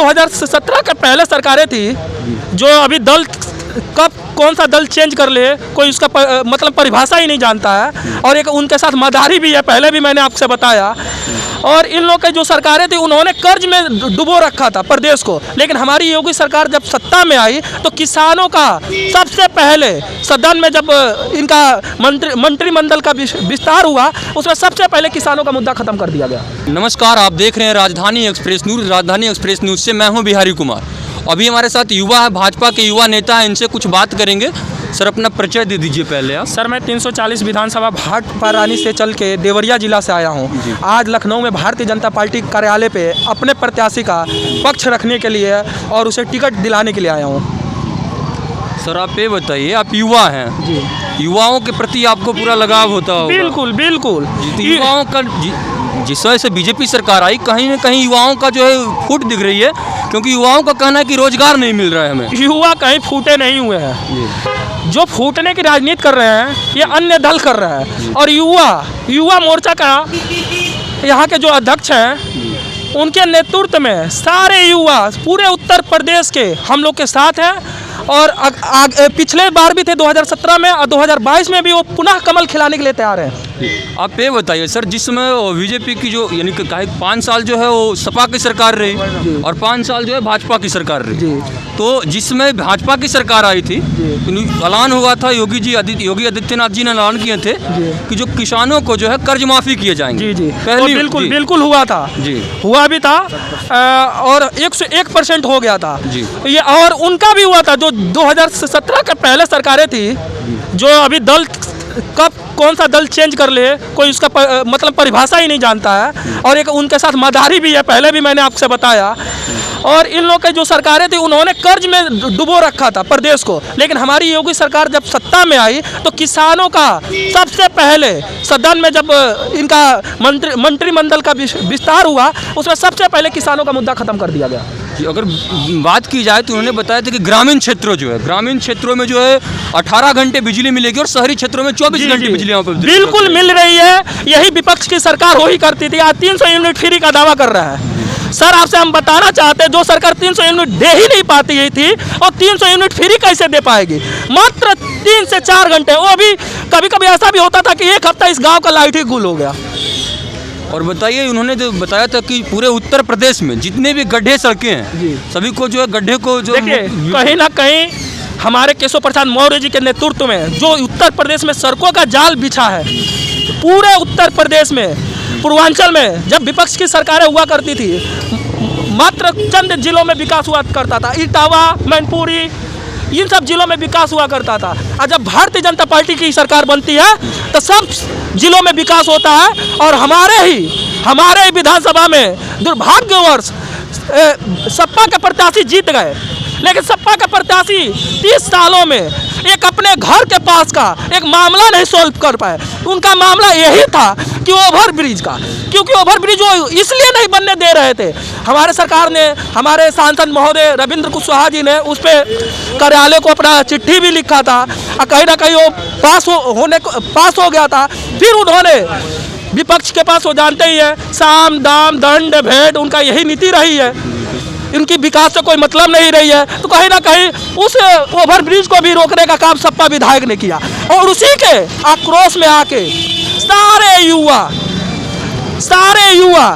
2017 के पहले सरकारें थी, जो अभी दल कब कौन सा दल चेंज कर ले कोई उसका मतलब परिभाषा ही नहीं जानता है। और एक उनके साथ मदारी भी है, पहले भी मैंने आपसे बताया। और इन लोग के जो सरकारें थी उन्होंने कर्ज में डुबो रखा था प्रदेश को। लेकिन हमारी योगी सरकार जब सत्ता में आई तो किसानों का सबसे पहले सदन में जब इनका मंत्रिमंडल का विस्तार हुआ, उसमें सबसे पहले किसानों का मुद्दा खत्म कर दिया गया। नमस्कार, आप देख रहे हैं राजधानी एक्सप्रेस न्यूज़। राजधानी एक्सप्रेस न्यूज़ से मैं हूं बिहारी कुमार। अभी हमारे साथ युवा है, भाजपा के युवा नेता हैं, इनसे कुछ बात करेंगे। सर, अपना परिचय दे दीजिए पहले आप। सर, मैं 340 विधानसभा भाटपारा रानी से चल के देवरिया जिला से आया हूँ। आज लखनऊ में भारतीय जनता पार्टी कार्यालय पे अपने प्रत्याशी का पक्ष रखने के लिए और उसे टिकट दिलाने के लिए आया हूँ। सर, आप ये बताइए, आप युवा हैं जी, युवाओं के प्रति आपको पूरा लगाव होता होगा। बिल्कुल बिल्कुल। तो युवाओं का जिस वजह से बीजेपी सरकार आई, कहीं ना कहीं युवाओं का जो है फूट दिख रही है, क्योंकि युवाओं का कहना है कि रोजगार नहीं मिल रहा है हमें। युवा कहीं फूटे नहीं हुए हैं। जो फूटने की राजनीति कर रहे हैं ये अन्य दल कर रहा है। और युवा मोर्चा का यहाँ के जो अध्यक्ष हैं, उनके नेतृत्व में सारे युवा पूरे उत्तर प्रदेश के हम लोग के साथ हैं। और पिछले बार भी थे 2017 में, और 2022 में भी वो पुनः कमल खिलाने के लिए तैयार हैं। आप ये बताइए सर, जिसमें बीजेपी की जो यानी कि 5 साल जो है वो सपा की सरकार रही और 5 साल जो है भाजपा की सरकार रही, तो जिसमें भाजपा की सरकार आई थी, ऐलान हुआ था, योगी आदित्यनाथ जी ने ऐलान किए थे कि जो किसानों को जो है कर्ज माफी किए जाएंगे। जी पहली बिल्कुल हुआ था जी, हुआ भी था और 101% हो गया था जी। ये और उनका भी हुआ था जो 2017 के पहले सरकारें थी, जो अभी दल कब कौन सा दल चेंज कर ले कोई उसका मतलब परिभाषा ही नहीं जानता है। और एक उनके साथ मदारी भी है, पहले भी मैंने आपसे बताया। और इन लोग के जो सरकारें थी उन्होंने कर्ज में डुबो रखा था प्रदेश को। लेकिन हमारी योगी सरकार जब सत्ता में आई तो किसानों का सबसे पहले सदन में जब इनका मंत्रिमंडल का विस्तार हुआ, उसमें सबसे पहले किसानों का मुद्दा खत्म कर दिया गया। अगर बात की जाए तो उन्होंने बताया था कि ग्रामीण क्षेत्रों में जो है 18 घंटे बिजली मिलेगी और शहरी क्षेत्रों में 24 घंटे बिजली यहाँ पर बिल्कुल मिल रही है। यही विपक्ष की सरकार हो ही करती थी। आज 300 यूनिट फ्री का दावा कर रहा है। सर, आपसे हम बताना चाहते हैं, जो सरकार 300 यूनिट दे ही नहीं पाती थी और 300 यूनिट फ्री कैसे दे पाएगी? मात्र 3 से 4 घंटे, वो भी कभी कभी ऐसा भी होता था कि एक हफ्ता इस गाँव का लाइट ही गुल हो गया। और बताइए, उन्होंने जो बताया था कि पूरे उत्तर प्रदेश में जितने भी गड्ढे सड़कें हैं, सभी को जो है गड्ढे को जो कहीं ना कहीं हमारे केशव प्रसाद मौर्य जी के नेतृत्व में जो उत्तर प्रदेश में सड़कों का जाल बिछा है, पूरे उत्तर प्रदेश में, पूर्वांचल में जब विपक्ष की सरकारें हुआ करती थी, मात्र चंद जिलों में विकास हुआ करता था। इटावा, मैनपुरी, इन सब जिलों में विकास हुआ करता था। और जब भारतीय जनता पार्टी की सरकार बनती है तो सब जिलों में विकास होता है। और हमारे विधानसभा में दुर्भाग्यवश सपा के प्रत्याशी जीत गए। लेकिन सपा के प्रत्याशी 30 सालों में एक अपने घर के पास का एक मामला नहीं सॉल्व कर पाए। उनका मामला यही था कि ओवर ब्रिज का, क्योंकि ओवर ब्रिज वो इसलिए नहीं बनने दे रहे थे। हमारे सरकार ने, हमारे सांसद महोदय रविंद्र कुशवाहा जी ने उस पर कार्यालय को अपना चिट्ठी भी लिखा था और कहीं ना कहीं वो पास हो गया था। फिर उन्होंने विपक्ष के पास, वो जानते ही है, साम दाम दंड भेंट, उनका यही नीति रही है। इनकी विकास से कोई मतलब नहीं रही है। तो कहीं ना कहीं उस ओवर ब्रिज को भी रोकने का काम सपा विधायक ने किया। और उसी के आक्रोश में आके सारे युवा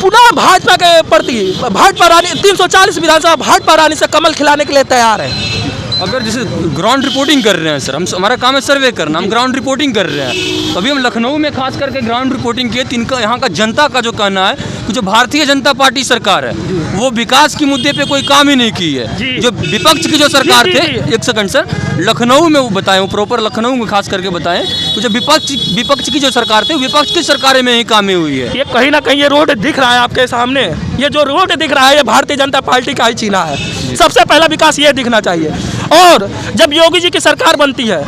पुनः भाजपा के प्रति, भाजपा रानी 340 विधानसभा भाजपा रानी से कमल खिलाने के लिए तैयार है। अगर जैसे ग्राउंड रिपोर्टिंग कर रहे हैं सर, हमारा काम है सर्वे करना, हम ग्राउंड रिपोर्टिंग कर रहे हैं। अभी हम लखनऊ में खास करके ग्राउंड रिपोर्टिंग किए, तो इनका यहाँ का जनता का जो कहना है कि जो भारतीय जनता पार्टी सरकार है वो विकास के मुद्दे पे कोई काम ही नहीं की है। जो विपक्ष की जो सरकार थे, एक सेकंड सर, लखनऊ में वो बताएं, वो प्रॉपर लखनऊ में खास करके बताएं, तो जो विपक्ष की जो सरकार थे, विपक्ष की सरकारें में ही कामें हुई है। ये कहीं ना कहीं ये रोड दिख रहा है आपके सामने, ये जो रोड दिख रहा है ये भारतीय जनता पार्टी का ही चिन्ह है। सबसे पहला विकास ये दिखना चाहिए। और जब योगी जी की सरकार बनती है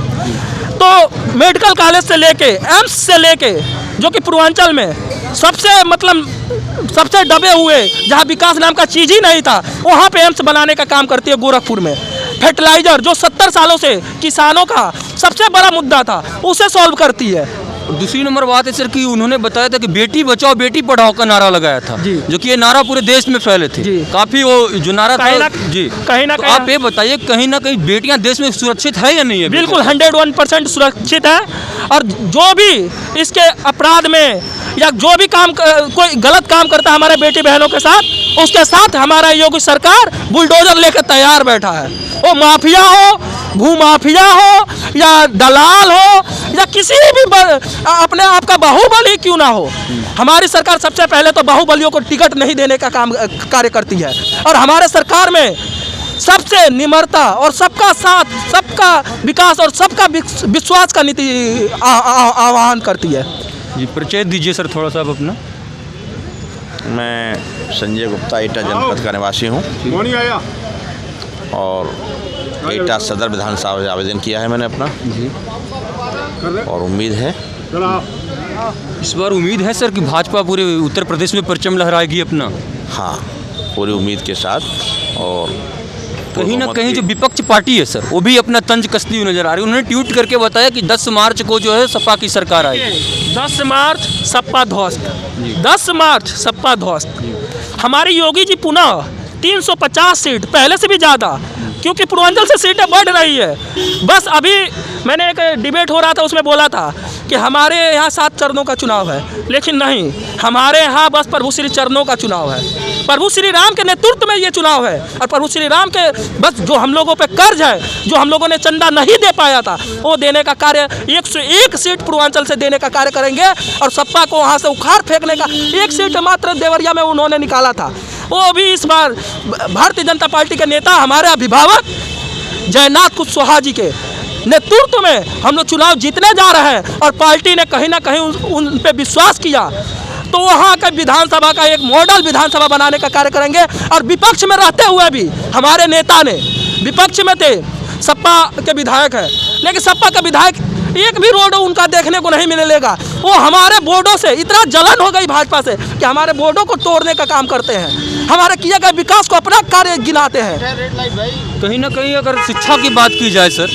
तो मेडिकल कॉलेज से लेके एम्स से लेके, जो कि पूर्वांचल में सबसे दबे हुए, जहां विकास नाम का चीज ही नहीं था, वहां पे एम्स बनाने का काम करती है गोरखपुर में। फर्टिलाइजर जो 70 सालों से किसानों का सबसे बड़ा मुद्दा था, उसे सॉल्व करती है। दूसरी नंबर बात है सर कि उन्होंने बताया था कि बेटी बचाओ बेटी पढ़ाओ का नारा लगाया था, जी। जो कि ये नारा पूरे देश में फैले थे, जी। काफ़ी वो जो नारा कहीं था, ना- जी कहीं ना तो कहीं- आप ये बताइए कहीं ना कहीं बेटियां देश में सुरक्षित है या नहीं है? बिल्कुल 101% सुरक्षित है। और जो भी इसके अपराध में या जो भी कोई गलत काम करता है हमारे बेटी बहनों के साथ, उसके साथ हमारा योगी सरकार बुलडोजर लेकर तैयार बैठा है। वो माफिया हो, भूमाफिया हो या दलाल हो या किसी भी अपने आप का बाहुबली क्यों ना हो, हमारी सरकार सबसे पहले तो बाहुबलियों को टिकट नहीं देने का कार्य करती है। और हमारे सरकार में सबसे निम्रता और सबका साथ, सबका विकास और सबका विश्वास का नीति आह्वान करती है। जी परिचय दीजिए सर थोड़ा सा आप अपना। मैं संजय गुप्ता एटा जनपद का निवासी हूँ और एटा सदर विधानसभा में आवेदन किया है मैंने अपना, और उम्मीद है इस बार उम्मीद है सर कि भाजपा पूरे उत्तर प्रदेश में परचम लहराएगी अपना? हाँ, पूरी उम्मीद के साथ। और कहीं ना कहीं जो विपक्ष पार्टी है सर वो भी अपना तंज कसती हुई नजर आ रही है। उन्होंने ट्वीट करके बताया कि 10 मार्च को जो है सपा की सरकार आएगी। 10 मार्च सपा ध्वस्त, 10 मार्च सपा ध्वस्त। हमारी योगी जी पुनः 350 सीट, पहले से भी ज़्यादा, क्योंकि पूर्वांचल से सीटें बढ़ रही है। बस अभी मैंने एक डिबेट हो रहा था, उसमें बोला था कि हमारे यहाँ 7 चरणों का चुनाव है, लेकिन नहीं, हमारे यहाँ बस प्रभु श्री चरणों का चुनाव है। प्रभु श्री राम के नेतृत्व में ये चुनाव है और प्रभु श्री राम के बस जो हम लोगों पे कर्ज है, जो हम लोगों ने चंदा नहीं दे पाया था, वो देने का कार्य 101 सीट पूर्वांचल से देने का कार्य करेंगे। और सपा को वहाँ से उखाड़ फेंकने का 1 सीट मात्र देवरिया में उन्होंने निकाला था, वो भी इस बार भारतीय जनता पार्टी के नेता हमारे अभिभावक जयनाथ कुशवाहा जी के नेतृत्व में हम लोग चुनाव जीतने जा रहे हैं। और पार्टी ने कहीं ना कहीं उन पे विश्वास किया, तो वहाँ का विधानसभा का एक मॉडल विधानसभा बनाने का कार्य करेंगे। और विपक्ष में रहते हुए भी हमारे नेता ने, विपक्ष में थे, सपा के विधायक है, लेकिन सपा का विधायक एक भी रोड उनका देखने को नहीं मिलेगा। वो हमारे बोर्डों से इतना जलन हो गई भाजपा से कि हमारे बोर्डों को तोड़ने का काम करते हैं, हमारे किए गए विकास को अपना कार्य गिनाते हैं। कहीं ना कहीं अगर शिक्षा की बात की जाए सर,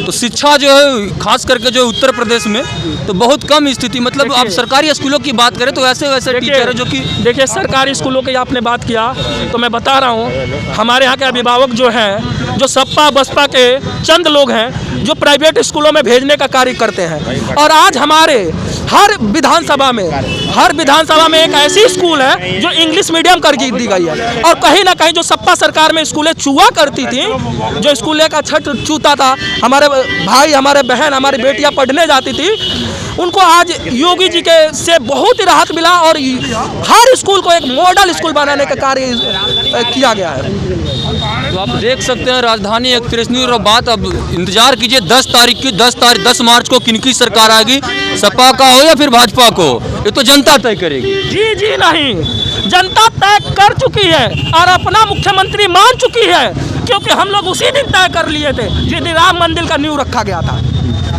तो शिक्षा जो है खास करके जो उत्तर प्रदेश में तो बहुत कम स्थिति, मतलब आप सरकारी स्कूलों की बात करें तो ऐसे वैसे टीचर है जो कि देखिए सरकारी स्कूलों की आपने बात किया तो मैं बता रहा हूँ, हमारे यहाँ के अभिभावक जो हैं, जो सपा बसपा के चंद लोग हैं जो प्राइवेट स्कूलों में भेजने का कार्य करते हैं। और आज हमारे हर विधानसभा में एक ऐसी स्कूल है जो इंग्लिश मीडियम कर दी गई है। और कहीं ना कहीं जो सपा सरकार में स्कूलें चूहा करती थी, जो स्कूलें का छठ चूता था, हमारे भाई, हमारे बहन, हमारी बेटियां पढ़ने जाती थी, उनको आज योगी जी के से बहुत ही राहत मिला और हर स्कूल को एक मॉडल स्कूल बनाने का कार्य किया गया है। तो आप देख सकते हैं राजधानी एक्सप्रेस न्यूज़। और बात अब इंतजार कीजिए 10 तारीख की, 10 मार्च को किनकी सरकार आएगी, सपा का हो या फिर भाजपा को, ये तो जनता तय करेगी। जी नहीं, जनता तय कर चुकी है और अपना मुख्यमंत्री मान चुकी है, क्योंकि हम लोग उसी दिन तय कर लिए थे जिस दिन राम मंदिर का नींव रखा गया था।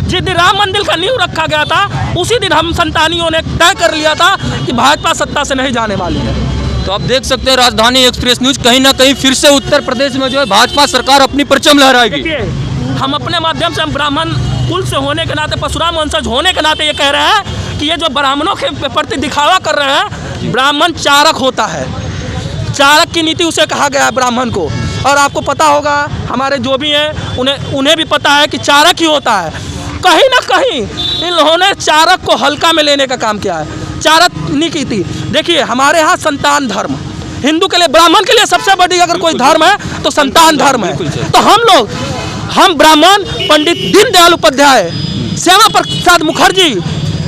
जिस दिन राम मंदिर का नींव रखा गया था उसी दिन हम संतानियों ने तय कर लिया था कि भाजपा सत्ता से नहीं जाने वाली है। तो आप देख सकते हैं राजधानी एक्सप्रेस न्यूज़ कहीं ना कहीं फिर से उत्तर प्रदेश में जो है भाजपा सरकार अपनी परचम लहराएगी। देखिए, हम अपने माध्यम से, हम ब्राह्मण कुल से होने के नाते, परशुराम वंशज होने के नाते ये कह रहे हैं कि ये जो ब्राह्मणों के प्रति दिखावा कर रहे हैं, ब्राह्मण चारक होता है, चारक की नीति उसे कहा गया है ब्राह्मण को। और आपको पता होगा, हमारे जो भी हैं उन्हें भी पता है कि चारक ही होता है। कहीं ना कहीं इन्होंने चारक को हल्का में लेने का काम किया है, चारक नहीं की थी। देखिए हमारे यहाँ संतान धर्म, हिंदू के लिए, ब्राह्मण के लिए सबसे बड़ी अगर कोई धर्म है तो संतान धर्म है। तो हम ब्राह्मण पंडित दीनदयाल उपाध्याय, श्यामा प्रसाद मुखर्जी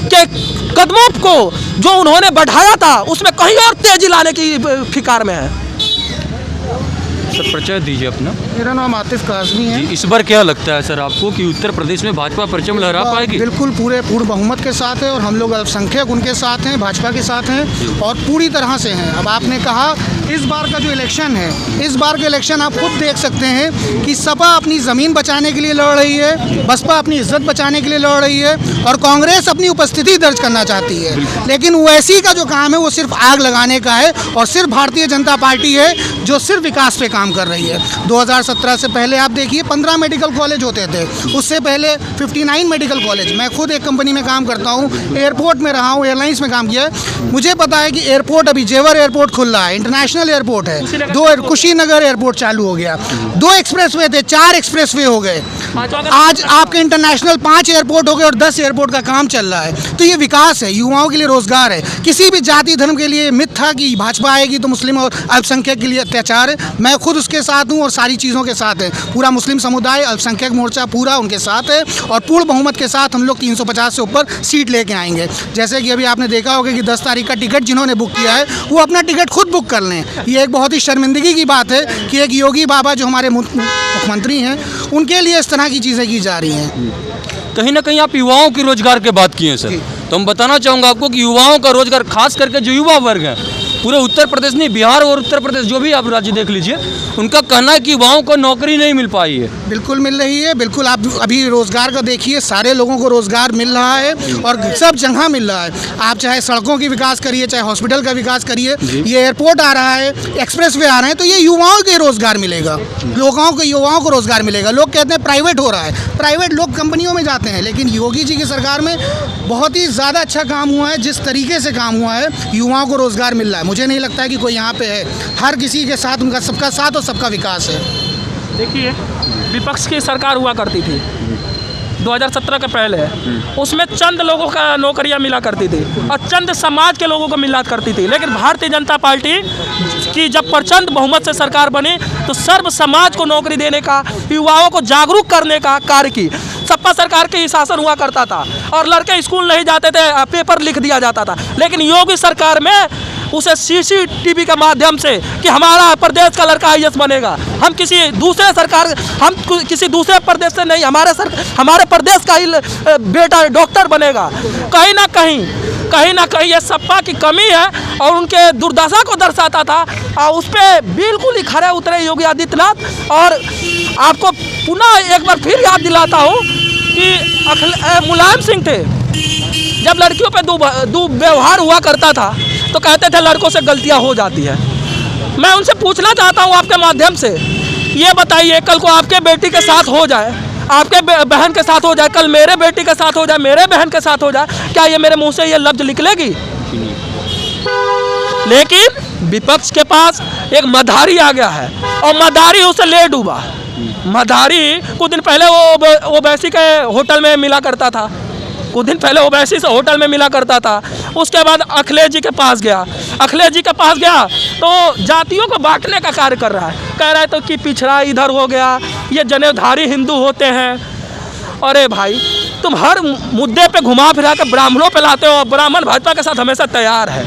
के कदमों को जो उन्होंने बढ़ाया था, उसमें कहीं और तेजी लाने की फिकार में है। सर परिचय दीजिए अपना। मेरा नाम आतिफ काज़मी है। इस बार क्या लगता है सर आपको कि उत्तर प्रदेश में भाजपा परचम लहरा पाएगी? बिल्कुल पूर्ण बहुमत के साथ है और हम लोग अल्पसंख्यक उनके साथ हैं, भाजपा के साथ हैं और पूरी तरह से हैं। अब आपने कहा इस बार का जो इलेक्शन है, इस बार के इलेक्शन आप खुद देख सकते हैं कि सपा अपनी ज़मीन बचाने के लिए लड़ रही है, बसपा अपनी इज्जत बचाने के लिए लड़ रही है और कांग्रेस अपनी उपस्थिति दर्ज करना चाहती है। लेकिन ओवैसी का जो काम है वो सिर्फ आग लगाने का है और सिर्फ भारतीय जनता पार्टी है जो सिर्फ विकास पे काम काम कर रही है। 2017 से पहले आप देखिए 15 मेडिकल कॉलेज होते थे, उससे पहले 59 मेडिकल कॉलेज। मैं खुद एक कंपनी में काम करता हूँ, एयरपोर्ट में रहा हूँ, एयरलाइंस में काम किया है। मुझे पता है कि एयरपोर्ट अभी जेवर एयरपोर्ट खुल रहा है, इंटरनेशनल एयरपोर्ट है। कुशीनगर एयरपोर्ट चालू हो गया, 2 एक्सप्रेसवे थे, 4 एक्सप्रेसवे हो गए। आज आपके इंटरनेशनल 5 एयरपोर्ट हो गए और 10 एयरपोर्ट का काम चल रहा है। तो ये विकास है, युवाओं के लिए रोजगार है। किसी भी जाति धर्म के लिए मिथ था कि भाजपा आएगी तो मुस्लिम और अल्पसंख्यक के लिए अत्याचार है। मैं खुद उसके साथ हूँ और सारी चीज़ों के साथ है। पूरा मुस्लिम समुदाय, अल्पसंख्यक मोर्चा पूरा उनके साथ है और पूर्ण बहुमत के साथ हम लोग 350 से ऊपर सीट लेके आएंगे। जैसे कि अभी आपने देखा होगा कि 10 तारीख का टिकट जिन्होंने बुक किया है वो अपना टिकट खुद बुक कर लें। ये एक बहुत ही शर्मिंदगी की बात है कि एक योगी बाबा जो हमारे मुख्यमंत्री हैं उनके लिए इस तरह की चीज़ें की जा रही हैं। कहीं ना कहीं आप युवाओं की रोजगार की बात किए सर, तो हम बताना चाहूँगा आपको कि युवाओं का रोजगार, खास करके जो युवा वर्ग है पूरे उत्तर प्रदेश नहीं, बिहार और उत्तर प्रदेश जो भी आप राज्य देख लीजिए, उनका कहना है कि युवाओं को नौकरी नहीं मिल पाई है। बिल्कुल मिल रही है, बिल्कुल। आप अभी रोज़गार का देखिए, सारे लोगों को रोज़गार मिल रहा है और सब जगह मिल रहा है। आप चाहे सड़कों की विकास करिए, चाहे हॉस्पिटल का विकास करिए, ये एयरपोर्ट आ रहा है, एक्सप्रेसवे आ रहे हैं, तो ये युवाओं को रोज़गार मिलेगा, युवाओं को रोज़गार मिलेगा। लोग कहते हैं प्राइवेट हो रहा है, प्राइवेट लोग कंपनियों में जाते हैं, लेकिन योगी जी की सरकार में बहुत ही ज़्यादा अच्छा काम हुआ है। जिस तरीके से काम हुआ है, युवाओं को रोज़गार मिल रहा है। मुझे नहीं लगता है कि कोई यहाँ पे है, हर किसी के साथ उनका सबका साथ और सबका विकास है। देखिए, विपक्ष की सरकार हुआ करती थी 2017 के पहले, उसमें चंद लोगों का नौकरियां मिला करती थी और चंद समाज के लोगों को मिला करती थी। लेकिन भारतीय जनता पार्टी की जब प्रचंड बहुमत से सरकार बनी तो सर्व समाज को नौकरी देने का, युवाओं को जागरूक करने का कार्य की। सपा सरकार के शासन हुआ करता था और लड़के स्कूल नहीं जाते थे, पेपर लिख दिया जाता था। लेकिन योगी सरकार में उसे CCTV के माध्यम से कि हमारा प्रदेश का लड़का IAS बनेगा, हम किसी दूसरे प्रदेश से नहीं, हमारे प्रदेश का ही बेटा डॉक्टर बनेगा। कहीं ना कहीं ये सपा की कमी है और उनके दुर्दशा को दर्शाता था और उस पर बिल्कुल ही खरे उतरे योगी आदित्यनाथ। और आपको पुनः एक बार फिर याद दिलाता हूँ कि मुलायम सिंह थे, जब लड़कियों पे दुर्व्यवहार हुआ करता था तो कहते थे लड़कों से गलतियां हो जाती है। मैं उनसे पूछना चाहता हूं आपके माध्यम से, ये बताइए, कल को आपके बेटी के साथ हो जाए, आपके बहन के साथ हो जाए, कल मेरे बेटी के साथ हो जाए, मेरे बहन के साथ हो जाए, क्या ये मेरे मुंह से ये लफ्ज निकलेगी? लेकिन विपक्ष के पास एक मधारी आ गया है और मधारी उसे ले डूबा। मधारी कुछ दिन पहले वो ओवैसी के होटल में मिला करता था, कुछ दिन पहले ओवैसी से होटल में मिला करता था। उसके बाद अखिलेश जी के पास गया, अखिलेश जी के पास गया तो जातियों को बांटने का कार्य कर रहा है। कह रहा है तो कि पिछड़ा इधर हो गया, ये जनेऊधारी हिंदू होते हैं। अरे भाई, तुम हर मुद्दे पे घुमा फिरा के ब्राह्मणों पे लाते हो। ब्राह्मण भाजपा के साथ हमेशा तैयार है,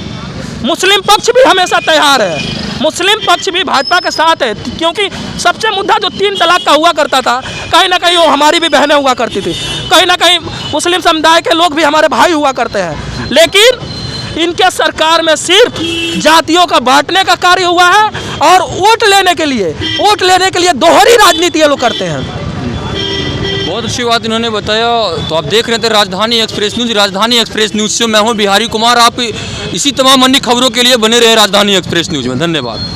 मुस्लिम पक्ष भी हमेशा तैयार है, मुस्लिम पक्ष भी भाजपा के साथ है। क्योंकि सबसे मुद्दा जो 3 तलाक का हुआ करता था, कहीं ना कहीं वो हमारी भी बहनें हुआ करती थी, कहीं ना कहीं मुस्लिम समुदाय के लोग भी हमारे भाई हुआ करते हैं। लेकिन इनके सरकार में सिर्फ जातियों का बांटने का कार्य हुआ है और वोट लेने के लिए दोहरी राजनीति ये लोग करते हैं। बहुत अच्छी बात इन्होंने बताया। तो आप देख रहे थे राजधानी एक्सप्रेस न्यूज़। राजधानी एक्सप्रेस न्यूज़ से मैं हूं बिहारी कुमार। आप इसी तमाम अन्य खबरों के लिए बने रहे राजधानी एक्सप्रेस न्यूज़ में। धन्यवाद।